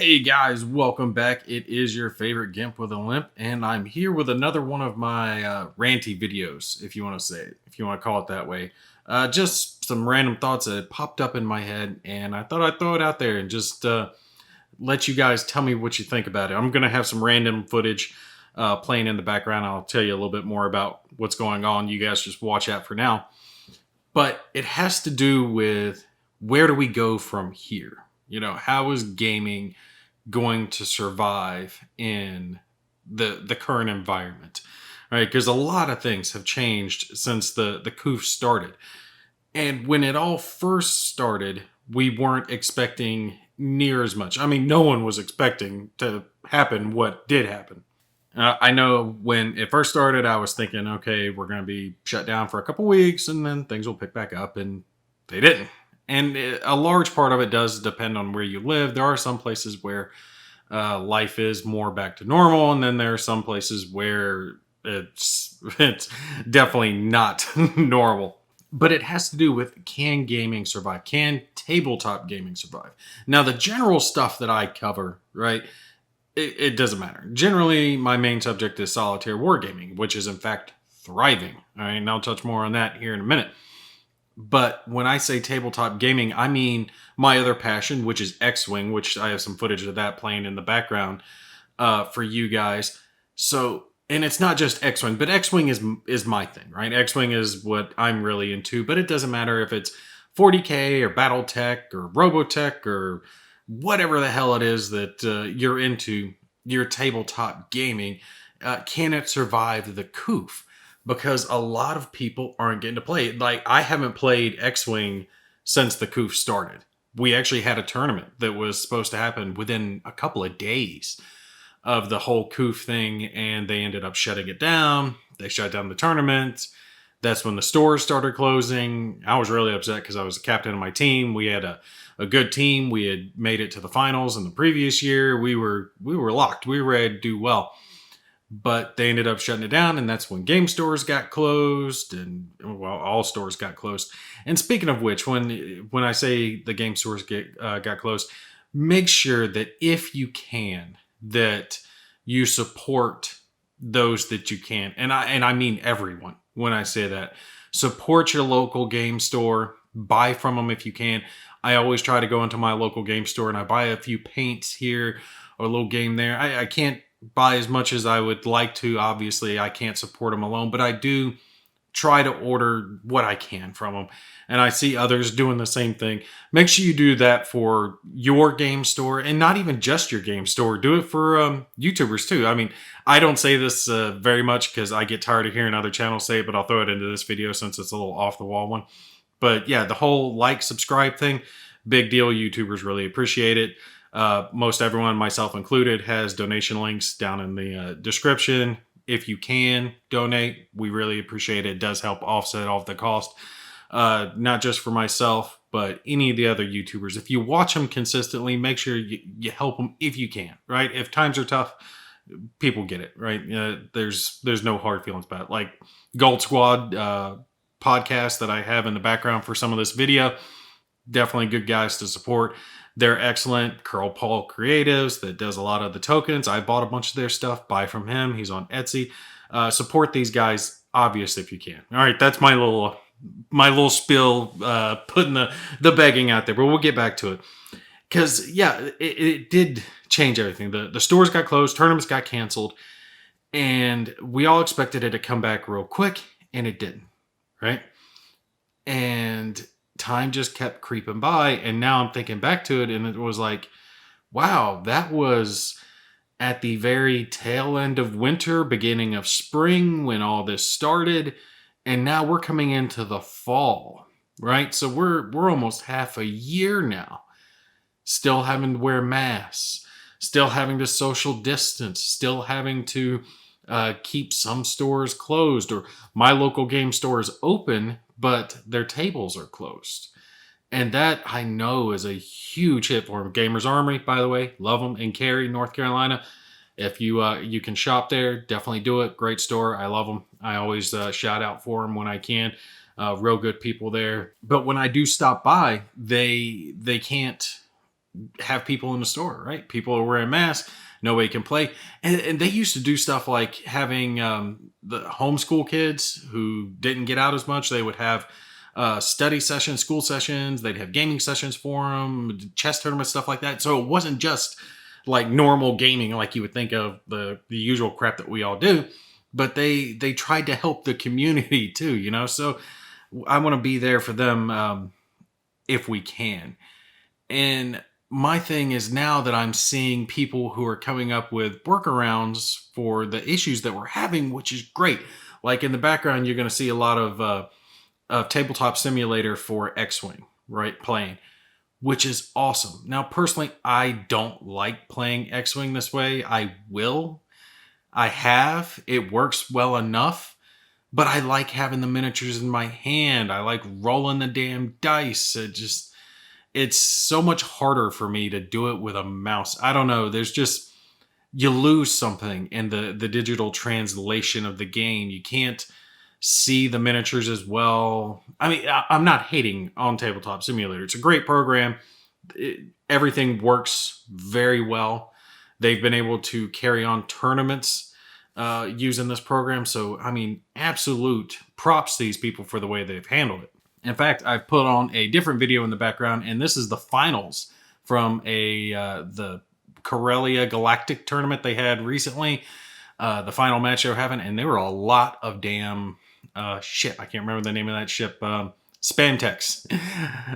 Hey guys, welcome back. It is your favorite Gimp with a Limp, and I'm here with another one of my ranty videos, if you want to say it, if you want to call it that way. Just some random thoughts that popped up in my head, and I thought I'd throw it out there and just let you guys tell me what you think about it. I'm going to have some random footage playing in the background. I'll tell you a little bit more about what's going on. You guys just watch out for now. But it has to do with where do we go from here? How is gaming going to survive in the current environment? Right? Because a lot of things have changed since the COOF started. And when it all first started, we weren't expecting near as much. I mean, no one was expecting to happen what did happen. I know when it first started, I was thinking, okay, we're going to be shut down for a couple weeks and then things will pick back up, and they didn't. And a large part of it does depend on where you live. There are some places where life is more back to normal, and then there are some places where it's definitely not normal. But it has to do with, can gaming survive? Can tabletop gaming survive? Now, the general stuff that I cover, right, it doesn't matter. Generally, my main subject is solitaire wargaming, which is in fact thriving. All right, and I'll touch more on that here in a minute. But when I say tabletop gaming, I mean my other passion, which is X-Wing, which I have some footage of that playing in the background for you guys. So, and it's not just X-Wing, but X-Wing is my thing, right? X-Wing is what I'm really into, but it doesn't matter if it's 40K or Battletech or Robotech or whatever the hell it is that you're into, your tabletop gaming. Can it survive the COOF? Because a lot of people aren't getting to play it. Like, I haven't played X-Wing since the COOF started. We actually had a tournament that was supposed to happen within a couple of days of the whole COOF thing, and they ended up shutting it down. They shut down the tournament. That's when the stores started closing. I was really upset because I was the captain of my team. We had a good team. We had made it to the finals in the previous year. We were locked. We were ready to do well. But they ended up shutting it down, and that's when game stores got closed, and well, all stores got closed. And speaking of which, when I say the game stores got closed, make sure that if you can, that you support those that you can, and I mean everyone. When I say that, support your local game store, buy from them if you can. I always try to go into my local game store and I buy a few paints here or a little game there. I can't buy as much as I would like to. Obviously, I can't support them alone, but I do try to order what I can from them. And I see others doing the same thing. Make sure you do that for your game store, and not even just your game store. Do it for YouTubers too. I mean, I don't say this very much because I get tired of hearing other channels say it, but I'll throw it into this video since it's a little off the wall one. But yeah, the whole like, subscribe thing, big deal. YouTubers really appreciate it. Most everyone, myself included, has donation links down in the description. If you can donate, we really appreciate it. It does help offset all of the cost, not just for myself, but any of the other YouTubers. If you watch them consistently, make sure you help them if you can, right? If times are tough, people get it, right? There's no hard feelings about it. Like Gold Squad podcast that I have in the background for some of this video, definitely good guys to support. They're excellent. Curl Paul Creatives that does a lot of the tokens. I bought a bunch of their stuff. Buy from him. He's on Etsy. Support these guys, obviously, if you can. All right, that's my little spill, putting the begging out there. But we'll get back to it. Because, yeah, it did change everything. The stores got closed. Tournaments got canceled. And we all expected it to come back real quick. And it didn't. Right? And time just kept creeping by, and now I'm thinking back to it, and it was like, wow, that was at the very tail end of winter, beginning of spring when all this started, and now we're coming into the fall, right? So we're almost half a year now, still having to wear masks, still having to social distance, still having to keep some stores closed, or my local game store is open, but their tables are closed. And that, I know, is a huge hit for them. Gamers Armory, by the way, love them, in Cary, North Carolina. If you can shop there, definitely do it. Great store. I love them. I always shout out for them when I can. Real good people there. But when I do stop by, they can't have people in the store, right? People are wearing masks, nobody can play. And they used to do stuff like having the homeschool kids who didn't get out as much. They would have study sessions, school sessions. They'd have gaming sessions for them, chess tournaments, stuff like that. So it wasn't just like normal gaming like you would think of the usual crap that we all do, but they tried to help the community too, you know. So I want to be there for them if we can. And my thing is, now that I'm seeing people who are coming up with workarounds for the issues that we're having, which is great. Like in the background, you're going to see a lot of tabletop simulator for X-Wing, right? Playing, which is awesome. Now, personally, I don't like playing X-Wing this way. I will. I have. It works well enough, but I like having the miniatures in my hand. I like rolling the damn dice. It's so much harder for me to do it with a mouse. I don't know. There's just, you lose something in the digital translation of the game. You can't see the miniatures as well. I mean, I'm not hating on Tabletop Simulator. It's a great program. Everything works very well. They've been able to carry on tournaments using this program. So, I mean, absolute props to these people for the way they've handled it. In fact, I've put on a different video in the background, and this is the finals from the Corellia Galactic tournament they had recently. The final match they were having, and there were a lot of damn ship. I can't remember the name of that ship. Spamtex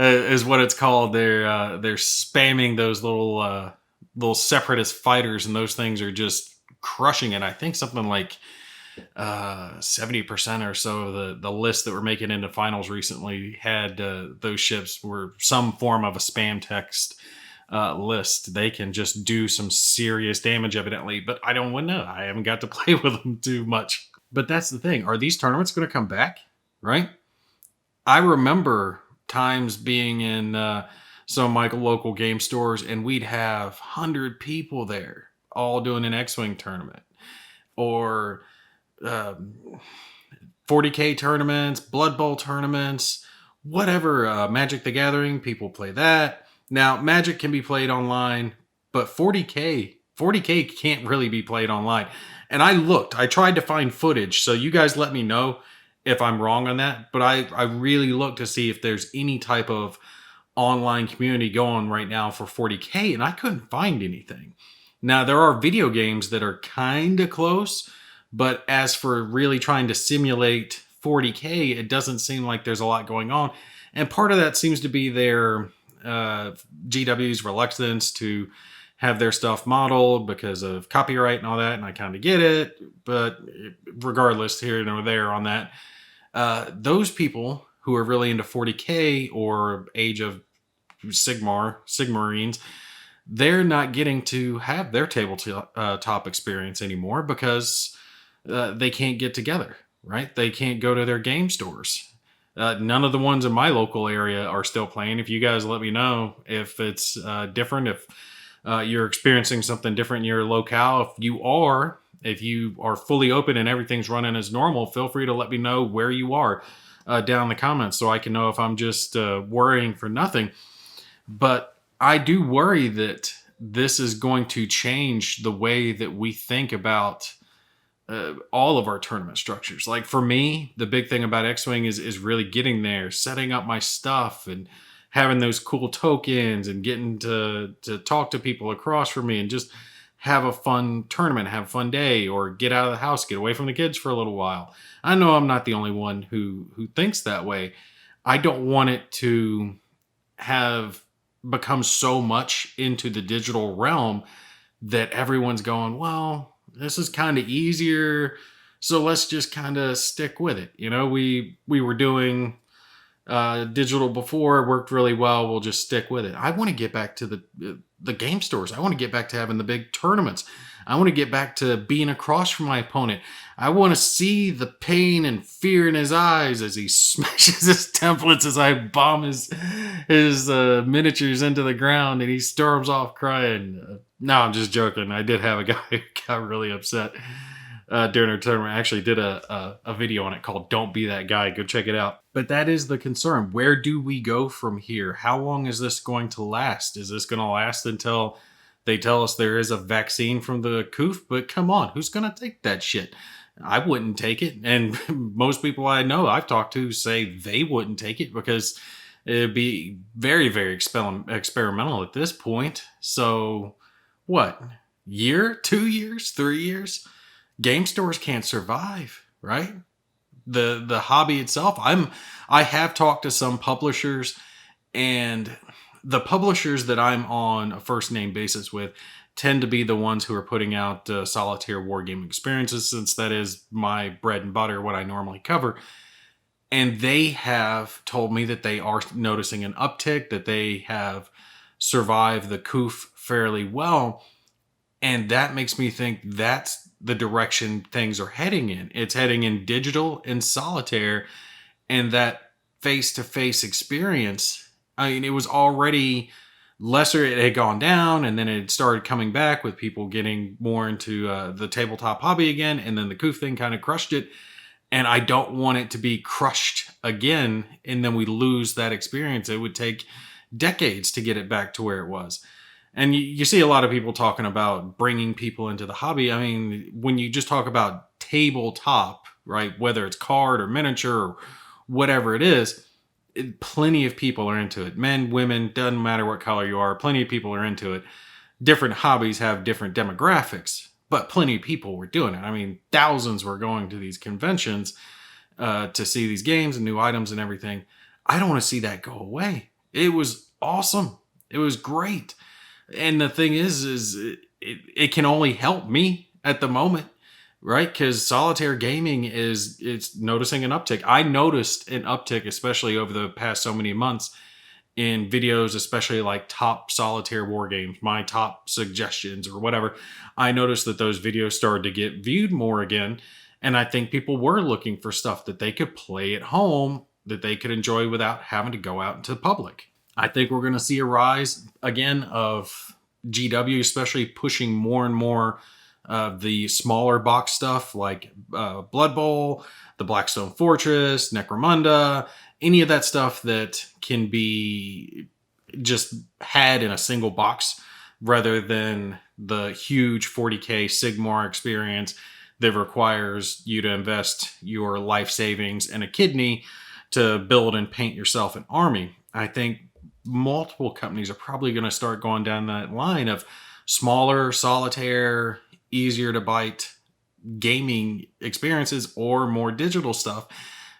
is what it's called. They're spamming those little separatist fighters, and those things are just crushing it. I think something like 70% or so of the list that were making into finals recently had those ships were some form of a spam text list. They can just do some serious damage, evidently, but I don't know. I haven't got to play with them too much. But that's the thing. Are these tournaments going to come back? Right? I remember times being in some of my local game stores, and we'd have 100 people there all doing an X-Wing tournament, or 40K tournaments, Blood Bowl tournaments, whatever. Magic the Gathering, people play that. Now, Magic can be played online, but 40K can't really be played online. And I tried to find footage, so you guys let me know if I'm wrong on that, but I really looked to see if there's any type of online community going right now for 40K, and I couldn't find anything. Now, there are video games that are kind of close, but as for really trying to simulate 40K, it doesn't seem like there's a lot going on. And part of that seems to be their GW's reluctance to have their stuff modeled because of copyright and all that, and I kind of get it. But regardless, here nor there on that, those people who are really into 40K or Age of Sigmarines, they're not getting to have their tabletop experience anymore because they can't get together, right? They can't go to their game stores. None of the ones in my local area are still playing. If you guys let me know if it's different, if you're experiencing something different in your locale, if you are fully open and everything's running as normal, feel free to let me know where you are down in the comments so I can know if I'm just worrying for nothing. But I do worry that this is going to change the way that we think about all of our tournament structures. Like for me, the big thing about X-Wing is really getting there, setting up my stuff and having those cool tokens and getting to talk to people across from me and just have a fun tournament, have a fun day, or get out of the house, get away from the kids for a little while. I know I'm not the only one who thinks that way. I don't want it to have become so much into the digital realm that everyone's going, well, this is kind of easier, so let's just kind of stick with it. You know, we were doing digital before, it worked really well, we'll just stick with it. I want to get back to the game stores. I want to get back to having the big tournaments. I want to get back to being across from my opponent. I want to see the pain and fear in his eyes as he smashes his templates as I bomb his miniatures into the ground and he storms off crying. No, I'm just joking. I did have a guy who got really upset. during our tournament. I actually did a video on it called "Don't Be That Guy." Go check it out. But that is the concern. Where do we go from here? How long is this going to last? Is this going to last until they tell us there is a vaccine from the coof? But come on, who's going to take that shit? I wouldn't take it. And most people I know I've talked to say they wouldn't take it because it'd be very, very experimental at this point. So, what? Year? 2 years? 3 years? Game stores can't survive, right? The hobby itself. I have talked to some publishers, and the publishers that I'm on a first name basis with tend to be the ones who are putting out solitaire wargaming experiences, since that is my bread and butter, what I normally cover. And they have told me that they are noticing an uptick, that they have survived the coof fairly well. And that makes me think that's the direction things are heading in. It's heading in digital and solitaire, and that face-to-face experience. I mean, it was already lesser. It had gone down, and then it started coming back with people getting more into the tabletop hobby again, and then the coof thing kind of crushed it. And I don't want it to be crushed again, and then we lose that experience. It would take decades to get it back to where it was. And you see a lot of people talking about bringing people into the hobby. I mean, when you just talk about tabletop, right, whether it's card or miniature or whatever it is, plenty of people are into it. Men, women, doesn't matter what color you are, plenty of people are into it. Different hobbies have different demographics, but plenty of people were doing it. I mean, thousands were going to these conventions to see these games and new items and everything. I don't want to see that go away. It was awesome. It was great. And the thing is it can only help me at the moment, right? Because solitaire gaming it's noticing an uptick. I noticed an uptick, especially over the past so many months, in videos, especially like top solitaire war games, my top suggestions or whatever. I noticed that those videos started to get viewed more again. And I think people were looking for stuff that they could play at home, that they could enjoy without having to go out into the public. I think we're going to see a rise again of GW, especially pushing more and more of the smaller box stuff like Blood Bowl, the Blackstone Fortress, Necromunda, any of that stuff that can be just had in a single box rather than the huge 40K Sigmar experience that requires you to invest your life savings and a kidney to build and paint yourself an army. I think multiple companies are probably going to start going down that line of smaller, solitaire, easier to bite gaming experiences or more digital stuff,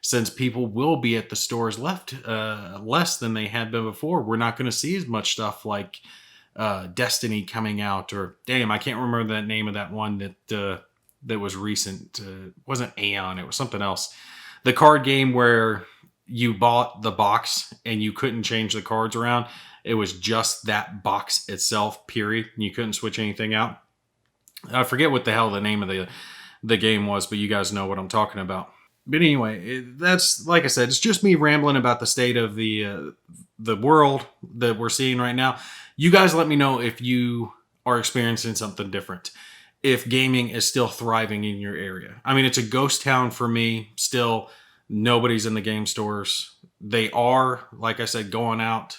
since people will be at the stores less than they had been before. We're not going to see as much stuff like Destiny coming out, or damn, I can't remember the name of that one that was recent. It wasn't Aeon, it was something else. The card game where you bought the box and you couldn't change the cards around. It was just that box itself, period. You couldn't switch anything out. I forget what the hell the name of the game was, but you guys know what I'm talking about. But anyway, that's, like I said, it's just me rambling about the state of the world that we're seeing right now. You guys let me know if you are experiencing something different. If gaming is still thriving in your area. I mean, it's a ghost town for me still. Nobody's in the game stores. They are, like I said, going out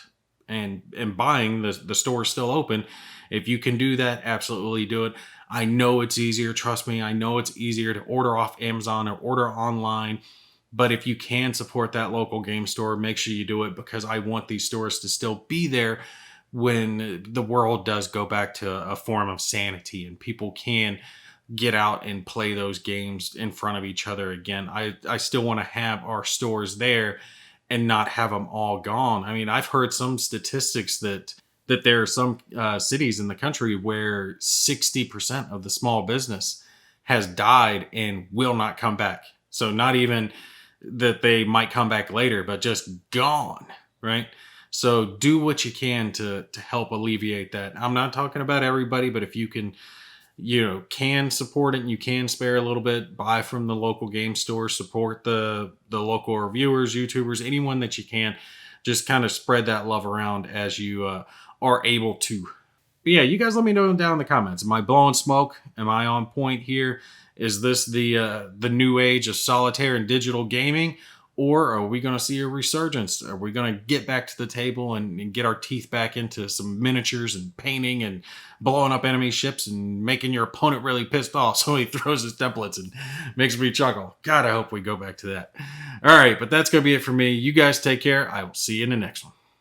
and buying. The store's still open. If you can do that, absolutely do it. I know it's easier. Trust me. I know it's easier to order off Amazon or order online. But if you can support that local game store, make sure you do it, because I want these stores to still be there when the world does go back to a form of sanity and people can get out and play those games in front of each other again. I still want to have our stores there and not have them all gone. I mean, I've heard some statistics that there are some cities in the country where 60% of the small business has died and will not come back. So not even that they might come back later, but just gone, right? So do what you can to help alleviate that. I'm not talking about everybody, but if you can support it and you can spare a little bit, buy from the local game store, support the local reviewers, YouTubers, anyone that you can. Just kind of spread that love around as you are able to. But yeah, you guys let me know down in the comments. Am I blowing smoke? Am I on point here? Is this the new age of solitaire and digital gaming? Or are we going to see a resurgence? Are we going to get back to the table and get our teeth back into some miniatures and painting and blowing up enemy ships and making your opponent really pissed off so he throws his templates and makes me chuckle? God, I hope we go back to that. All right, but that's going to be it for me. You guys take care. I will see you in the next one.